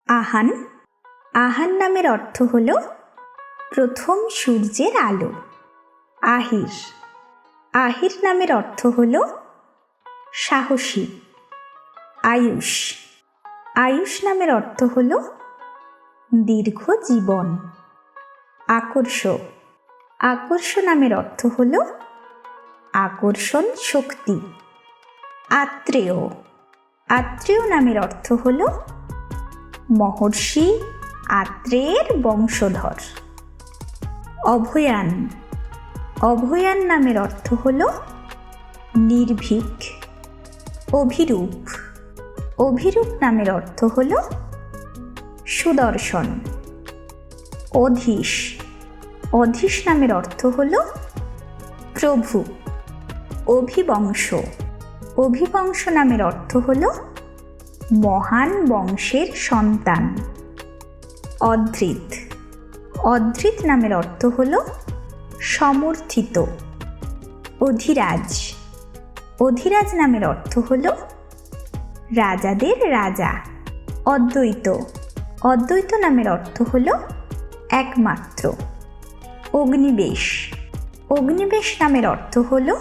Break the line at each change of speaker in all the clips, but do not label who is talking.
আহান। আহান নামের অর্থ হল প্রথম সূর্যের আলো। আহির। আহির নামের অর্থ হল সাহসী। আয়ুষ। আয়ুষ নামের অর্থ হল দীর্ঘ জীবন। আকর্ষ। আকর্ষ নামের অর্থ হল আকর্ষণ শক্তি। আত্রেয়। আত্রেয় নামের অর্থ হল মহর্ষি আত্রেয়ের বংশধর। অভয়ান। অভয়ান নামের অর্থ হল নির্ভীক। অভিরূপ। অভিরূপ নামের অর্থ হল সুদর্শন। অধীশ। অধীশ নামের অর্থ হল প্রভু। অভিবংশ। অভিবংশ নামের অর্থ হল মহান বংশের সন্তান। অধৃত। অধৃত নামের অর্থ হল সমর্থিত। অধিরাজ। অধিরাজ নামের অর্থ হল রাজাদের রাজা। অদ্বৈত। অদ্বৈত নামের অর্থ হল একমাত্র। অগ্নিবেশ। অগ্নিবেশ নামের অর্থ হল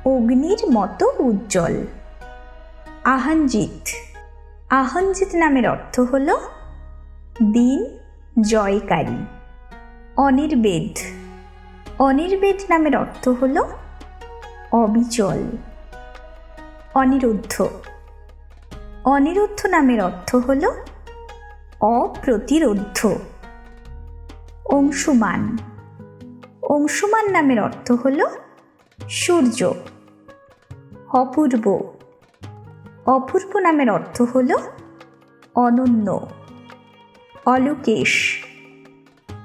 অগ্নির মতো উজ্জ্বল। আহানজিৎ। আহানজিৎ নামের অর্থ হল দিন জয়কারী। অনির্বেদ। অনির্বেদ নামের অর্থ হল অবিচল। অনিরুদ্ধ। অনিরুদ্ধ নামের অর্থ হল অপ্রতিরোধ্য। অংশুমান। অংশুমান নামের অর্থ হল সূর্য। অপূর্ব। অপূর্ব নামের অর্থ হল অনন্য। অলোকেশ।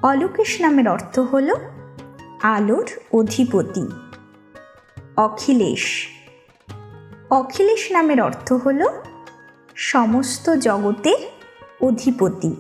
অলোকেশ নামের অর্থ হল আলোর অধিপতি। অখিলেশ। অখিলেশ নামের অর্থ হল সমস্ত জগতের অধিপতি।